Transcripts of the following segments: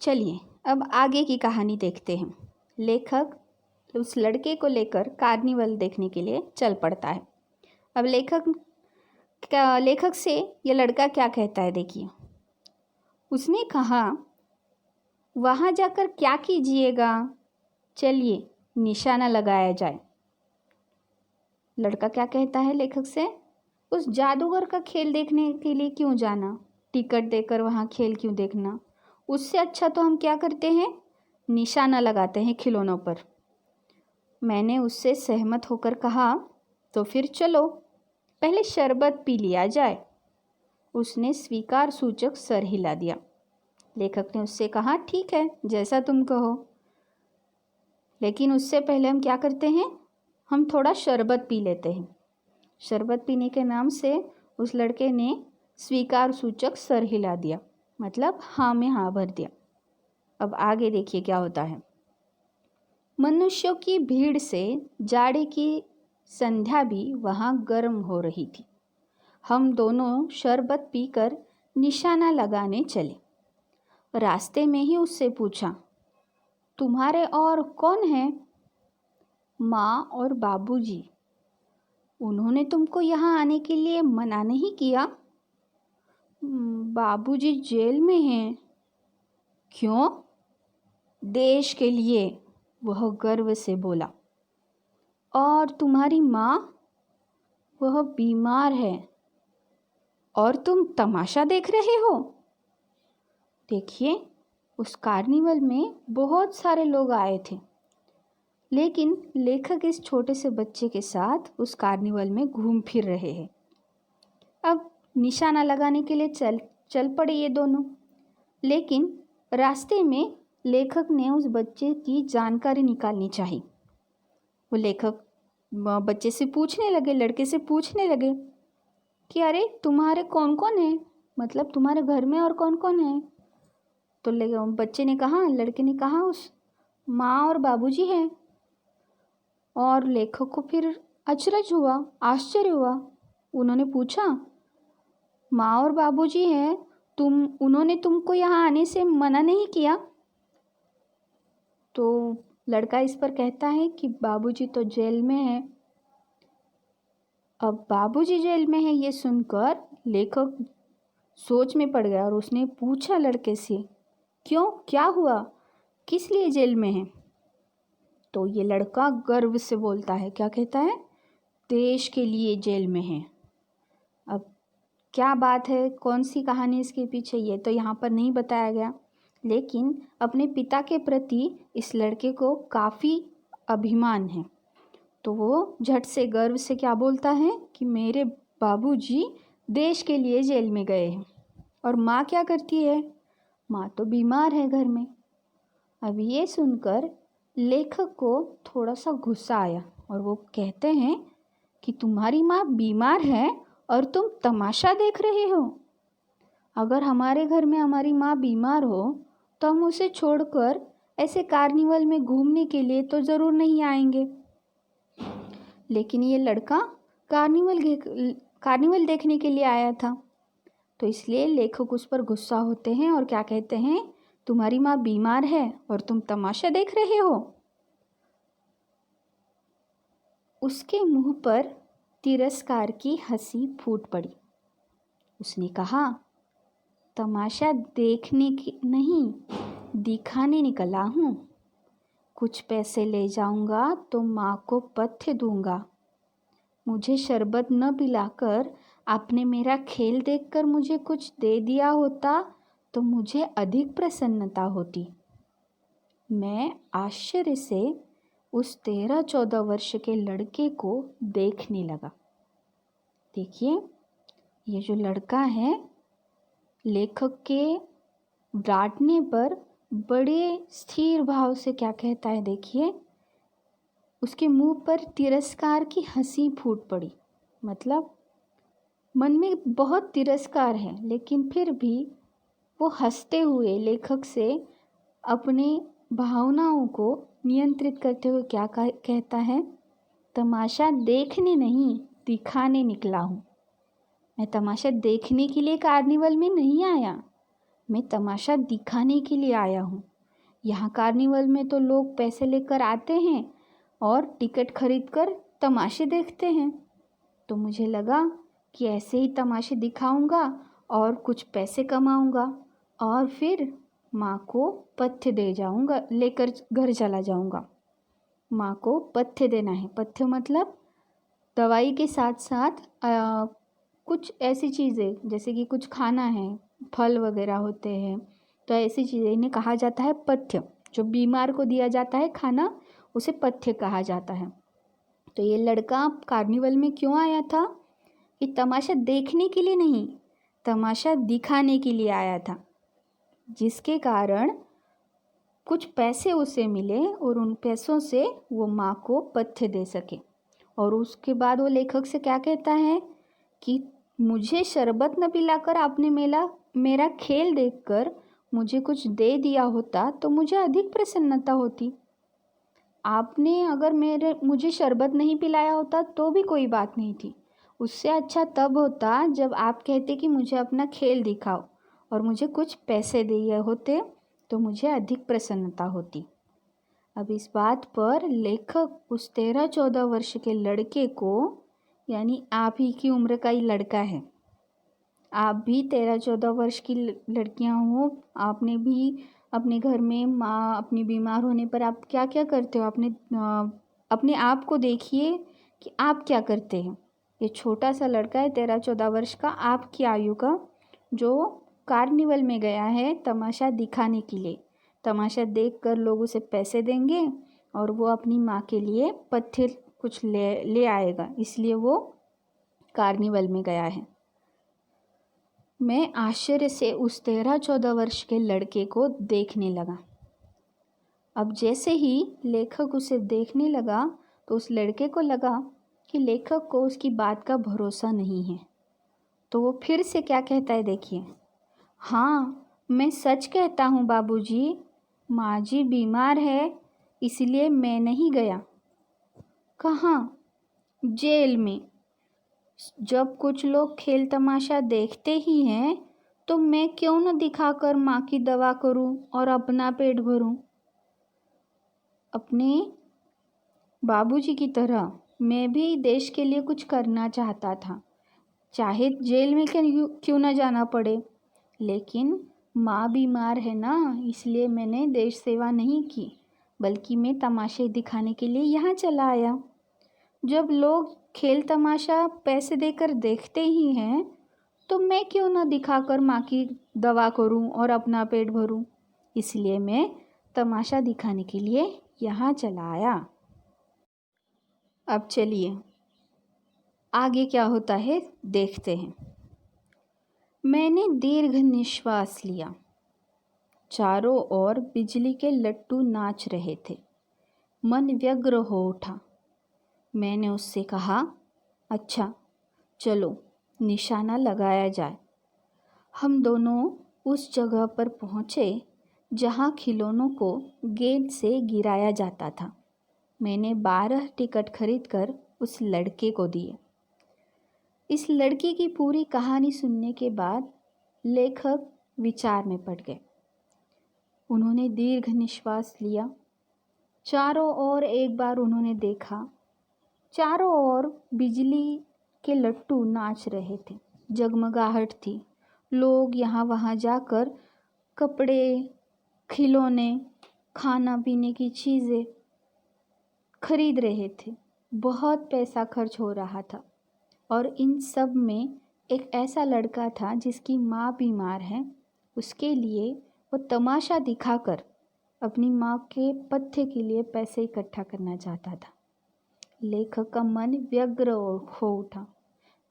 चलिए अब आगे की कहानी देखते हैं। लेखक उस लड़के को लेकर कार्निवल देखने के लिए चल पड़ता है। अब लेखक से ये लड़का क्या कहता है देखिए। उसने कहा, वहाँ जाकर क्या कीजिएगा, चलिए निशाना लगाया जाए। लड़का क्या कहता है लेखक से, उस जादूगर का खेल देखने के लिए क्यों जाना, टिकट देकर वहाँ खेल क्यों देखना, उससे अच्छा तो हम क्या करते हैं, निशाना लगाते हैं खिलौनों पर। मैंने उससे सहमत होकर कहा, तो फिर चलो पहले शरबत पी लिया जाए। उसने स्वीकार सूचक सर हिला दिया। लेखक ने उससे कहा, ठीक है जैसा तुम कहो, लेकिन उससे पहले हम क्या करते हैं, हम थोड़ा शरबत पी लेते हैं। शरबत पीने के नाम से उस लड़के ने स्वीकार सूचक सर हिला दिया, मतलब हाँ में हाँ भर दिया। अब आगे देखिए क्या होता है। मनुष्यों की भीड़ से जाड़े की संध्या भी वहाँ गर्म हो रही थी। हम दोनों शरबत पीकर निशाना लगाने चले। रास्ते में ही उससे पूछा, तुम्हारे और कौन है? माँ और बाबूजी। उन्होंने तुमको यहाँ आने के लिए मना नहीं किया? बाबूजी जेल में हैं। क्यों? देश के लिए, वह गर्व से बोला। और तुम्हारी माँ? वह बीमार है। और तुम तमाशा देख रहे हो? देखिए, उस कार्निवल में बहुत सारे लोग आए थे, लेकिन लेखक इस छोटे से बच्चे के साथ उस कार्निवल में घूम फिर रहे हैं। अब निशाना लगाने के लिए चल पड़े ये दोनों, लेकिन रास्ते में लेखक ने उस बच्चे की जानकारी निकालनी चाहिए। वो लेखक बच्चे से पूछने लगे, लड़के से पूछने लगे कि अरे तुम्हारे कौन कौन है, मतलब तुम्हारे घर में और कौन कौन है? तो बच्चे ने कहा, लड़के ने कहा, उस माँ और बाबूजी हैं। और लेखक को फिर अचरज हुआ, आश्चर्य हुआ। उन्होंने पूछा, माँ और बाबूजी हैं, उन्होंने तुमको यहाँ आने से मना नहीं किया? तो लड़का इस पर कहता है कि बाबूजी तो जेल में है। अब बाबूजी जेल में है ये सुनकर लेखक सोच में पड़ गया और उसने पूछा लड़के से, क्यों, क्या हुआ, किस लिए जेल में है? तो ये लड़का गर्व से बोलता है, क्या कहता है, देश के लिए जेल में है। अब क्या बात है, कौन सी कहानी इसके पीछे, ये तो यहाँ पर नहीं बताया गया, लेकिन अपने पिता के प्रति इस लड़के को काफ़ी अभिमान है। तो वो झट से गर्व से क्या बोलता है कि मेरे बाबूजी देश के लिए जेल में गए हैं। और माँ क्या करती है, माँ तो बीमार है घर में। अब ये सुनकर लेखक को थोड़ा सा गुस्सा आया और वो कहते हैं कि तुम्हारी माँ बीमार है और तुम तमाशा देख रहे हो। अगर हमारे घर में हमारी माँ बीमार हो तो हम उसे छोड़कर ऐसे कार्निवल में घूमने के लिए तो ज़रूर नहीं आएंगे। लेकिन ये लड़का कार्निवल देखने के लिए आया था, तो इसलिए लेखक उस पर गुस्सा होते हैं और क्या कहते हैं, तुम्हारी माँ बीमार है और तुम तमाशा देख रहे हो। उसके मुंह पर तिरस्कार की हंसी फूट पड़ी। उसने कहा, तमाशा देखने की नहीं, दिखाने निकला हूँ। कुछ पैसे ले जाऊंगा तो माँ को पथ्य दूंगा। मुझे शरबत न पिलाकर आपने मेरा खेल देखकर मुझे कुछ दे दिया होता तो मुझे अधिक प्रसन्नता होती। मैं आश्चर्य से उस 13-14 वर्ष के लड़के को देखने लगा। देखिए, ये जो लड़का है, लेखक के डांटने पर बड़े स्थिर भाव से क्या कहता है, देखिए, उसके मुंह पर तिरस्कार की हंसी फूट पड़ी। मतलब मन में बहुत तिरस्कार है, लेकिन फिर भी वो हंसते हुए लेखक से अपने भावनाओं को नियंत्रित करते हुए क्या कहता है, तमाशा देखने नहीं, दिखाने निकला हूँ। मैं तमाशा देखने के लिए कार्निवल में नहीं आया, मैं तमाशा दिखाने के लिए आया हूँ। यहाँ कार्निवल में तो लोग पैसे लेकर आते हैं और टिकट खरीद कर तमाशे देखते हैं। तो मुझे लगा कि ऐसे ही तमाशे दिखाऊंगा और कुछ पैसे कमाऊंगा और फिर माँ को पथ्य दे जाऊंगा, लेकर घर चला जाऊंगा। माँ को पथ्य देना है। पथ्य मतलब दवाई के साथ साथ कुछ ऐसी चीज़ें, जैसे कि कुछ खाना है, फल वगैरह होते हैं, तो ऐसी चीज़ें इन्हें कहा जाता है पथ्य। जो बीमार को दिया जाता है खाना, उसे पथ्य कहा जाता है। तो ये लड़का कार्निवल में क्यों आया था? ये तमाशा देखने के लिए नहीं, तमाशा दिखाने के लिए आया था, जिसके कारण कुछ पैसे उसे मिले और उन पैसों से वो माँ को पथ्य दे सके। और उसके बाद वो लेखक से क्या कहता है कि मुझे शरबत न पिलाकर आपने मेरा खेल देखकर मुझे कुछ दे दिया होता तो मुझे अधिक प्रसन्नता होती। आपने अगर मुझे शरबत नहीं पिलाया होता तो भी कोई बात नहीं थी। उससे अच्छा तब होता जब आप कहते कि मुझे अपना खेल दिखाओ और मुझे कुछ पैसे दिए होते तो मुझे अधिक प्रसन्नता होती। अब इस बात पर लेखक उस 13-14 वर्ष के लड़के को, यानी आप ही की उम्र का ही लड़का है, आप भी 13-14 वर्ष की लड़कियां हो, आपने भी अपने घर में माँ अपनी बीमार होने पर आप क्या क्या करते हो, अपने आप को देखिए कि आप क्या करते हैं। ये छोटा सा लड़का है 13-14 वर्ष का, आपकी आयु का, जो कार्निवल में गया है तमाशा दिखाने के लिए। तमाशा देखकर लोग उसे पैसे देंगे और वो अपनी माँ के लिए पथ्य कुछ ले आएगा, इसलिए वो कार्निवल में गया है। मैं आश्चर्य से उस 13-14 वर्ष के लड़के को देखने लगा। अब जैसे ही लेखक उसे देखने लगा तो उस लड़के को लगा कि लेखक को उसकी बात का भरोसा नहीं है। तो वो फिर से क्या कहता है, देखिए, हाँ मैं सच कहता हूँ बाबूजी, माँ जी बीमार है इसलिए मैं नहीं गया। कहाँ? जेल में। जब कुछ लोग खेल तमाशा देखते ही हैं तो मैं क्यों न दिखाकर माँ की दवा करूं और अपना पेट भरूं। अपने बाबूजी की तरह मैं भी देश के लिए कुछ करना चाहता था, चाहे जेल में क्यों न जाना पड़े, लेकिन माँ बीमार है ना, इसलिए मैंने देश सेवा नहीं की, बल्कि मैं तमाशे दिखाने के लिए यहाँ चला आया। जब लोग खेल तमाशा पैसे देकर देखते ही हैं तो मैं क्यों ना दिखाकर माँ की दवा करूं और अपना पेट भरूं, इसलिए मैं तमाशा दिखाने के लिए यहाँ चला आया। अब चलिए आगे क्या होता है देखते हैं। मैंने दीर्घ निश्वास लिया। चारों ओर बिजली के लट्टू नाच रहे थे। मन व्यग्र हो उठा। मैंने उससे कहा, अच्छा चलो निशाना लगाया जाए। हम दोनों उस जगह पर पहुँचे जहाँ खिलौनों को गेंद से गिराया जाता था। मैंने 12 टिकट खरीदकर उस लड़के को दिए। इस लड़की की पूरी कहानी सुनने के बाद लेखक विचार में पड़ गए। उन्होंने दीर्घ निश्वास लिया। चारों ओर एक बार उन्होंने देखा। चारों ओर बिजली के लट्टू नाच रहे थे, जगमगाहट थी। लोग यहाँ वहाँ जाकर कपड़े, खिलौने, खाना पीने की चीज़ें खरीद रहे थे। बहुत पैसा खर्च हो रहा था और इन सब में एक ऐसा लड़का था जिसकी माँ बीमार है। उसके लिए वो तमाशा दिखाकर अपनी माँ के पथ्य के लिए पैसे इकट्ठा करना चाहता था। लेखक का मन व्यग्र हो उठा।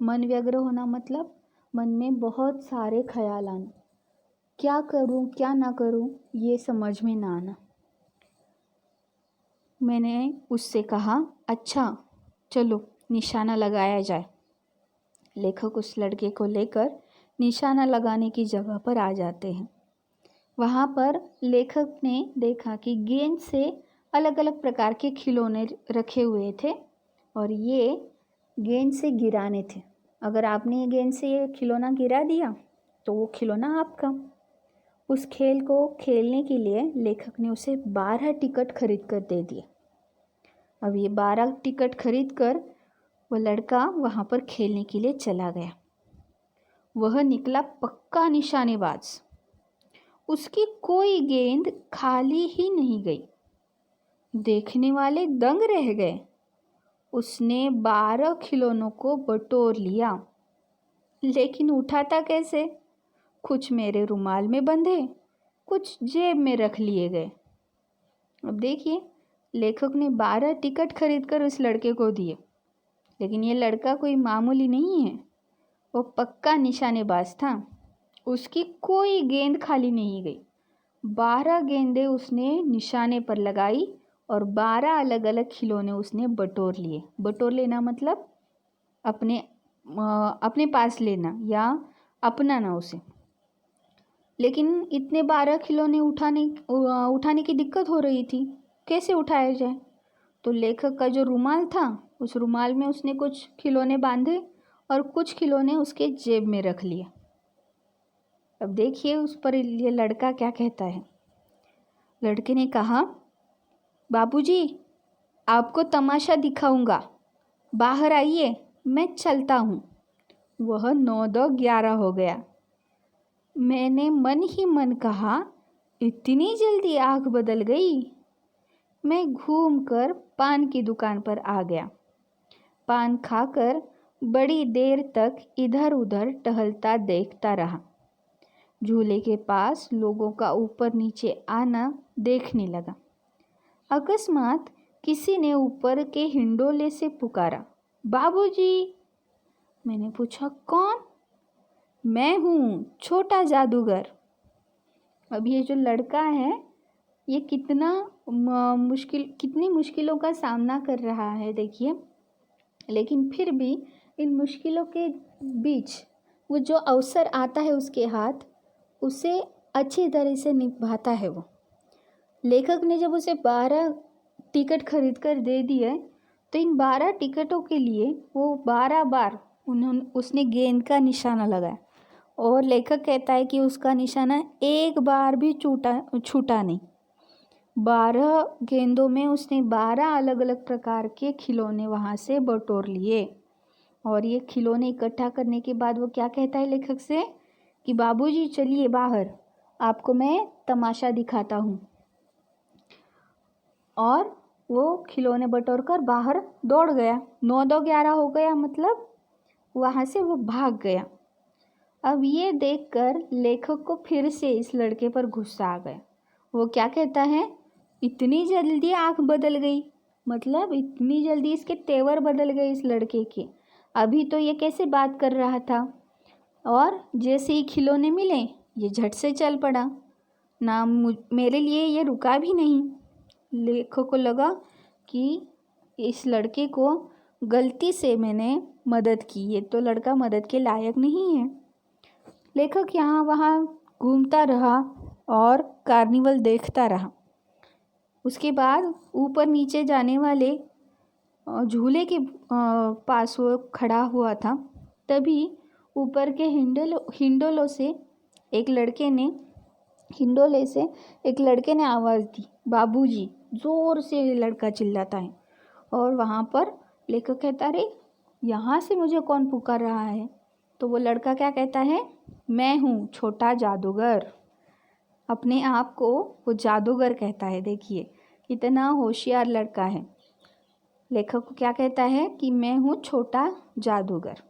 मन व्यग्र होना मतलब मन में बहुत सारे ख्याल आना, क्या करूं क्या ना करूं ये समझ में ना आना। मैंने उससे कहा, अच्छा चलो निशाना लगाया जाए। लेखक उस लड़के को लेकर निशाना लगाने की जगह पर आ जाते हैं। वहाँ पर लेखक ने देखा कि गेंद से अलग अलग प्रकार के खिलौने रखे हुए थे और ये गेंद से गिराने थे। अगर आपने ये गेंद से ये खिलौना गिरा दिया तो वो खिलौना आपका। उस खेल को खेलने के लिए लेखक ने उसे 12 टिकट खरीद कर दे दिए। अब ये 12 टिकट खरीद कर वह लड़का वहाँ पर खेलने के लिए चला गया। वह निकला पक्का निशानेबाज। उसकी कोई गेंद खाली ही नहीं गई। देखने वाले दंग रह गए। उसने 12 खिलौनों को बटोर लिया, लेकिन उठाता कैसे? कुछ मेरे रुमाल में बंधे, कुछ जेब में रख लिए गए। अब देखिए, लेखक ने 12 टिकट खरीदकर उस लड़के को दिए, लेकिन ये लड़का कोई मामूली नहीं है, वो पक्का निशानेबाज था। उसकी कोई गेंद खाली नहीं गई। 12 गेंदें उसने निशाने पर लगाई और 12 अलग अलग खिलौने उसने बटोर लिए। बटोर लेना मतलब अपने पास लेना या अपनाना उसे। लेकिन इतने 12 खिलौने उठाने की दिक्कत हो रही थी। कैसे उठाया जाए? तो लेखक का जो रुमाल था, उस रुमाल में उसने कुछ खिलौने बांधे और कुछ खिलौने उसके जेब में रख लिए। अब देखिए उस पर ये लड़का क्या कहता है। लड़के ने कहा, बाबूजी, आपको तमाशा दिखाऊंगा, बाहर आइए, मैं चलता हूँ। वह 9-10-11 हो गया। मैंने मन ही मन कहा, इतनी जल्दी आँख बदल गई। मैं घूमकर पान की दुकान पर आ गया। पान खाकर बड़ी देर तक इधर उधर टहलता देखता रहा। झूले के पास लोगों का ऊपर नीचे आना देखने लगा। अकस्मात किसी ने ऊपर के हिंडोले से पुकारा, बाबूजी। मैंने पूछा, कौन? मैं हूँ, छोटा जादूगर। अब ये जो लड़का है, ये कितनी मुश्किलों का सामना कर रहा है देखिए। लेकिन फिर भी इन मुश्किलों के बीच वो जो अवसर आता है उसके हाथ, उसे अच्छी तरह से निभाता है वो। लेखक ने जब उसे 12 टिकट खरीद कर दे दिए, तो इन 12 टिकटों के लिए वो 12 बार उसने गेंद का निशाना लगाया। और लेखक कहता है कि उसका निशाना एक बार भी छूटा नहीं। 12 गेंदों में उसने 12 अलग अलग प्रकार के खिलौने वहाँ से बटोर लिए। और ये खिलौने इकट्ठा करने के बाद वो क्या कहता है लेखक से कि बाबूजी चलिए बाहर, आपको मैं तमाशा दिखाता हूँ। और वो खिलौने बटोर कर बाहर दौड़ गया। 9-2-11 हो गया, मतलब वहाँ से वो भाग गया। अब ये देखकर लेखक को फिर से इस लड़के पर गुस्सा आ गया। वो क्या कहता है, इतनी जल्दी आँख बदल गई, मतलब इतनी जल्दी इसके तेवर बदल गए इस लड़के के। अभी तो ये कैसे बात कर रहा था, और जैसे ही खिलौने मिले ये झट से चल पड़ा ना, मेरे लिए ये रुका भी नहीं। लेखक को लगा कि इस लड़के को गलती से मैंने मदद की, ये तो लड़का मदद के लायक नहीं है। लेखक यहाँ वहाँ घूमता रहा और कार्निवल देखता रहा। उसके बाद ऊपर नीचे जाने वाले झूले के पास वो खड़ा हुआ था। तभी ऊपर के हिंडोले से एक लड़के ने आवाज़ दी, बाबूजी। ज़ोर से लड़का चिल्लाता है। और वहाँ पर लेखक कहता, अरे यहाँ से मुझे कौन पुकार रहा है? तो वो लड़का क्या कहता है, मैं हूँ, छोटा जादूगर। अपने आप को वो जादूगर कहता है। देखिए कितना होशियार लड़का है। लेखक को क्या कहता है कि मैं हूँ छोटा जादूगर।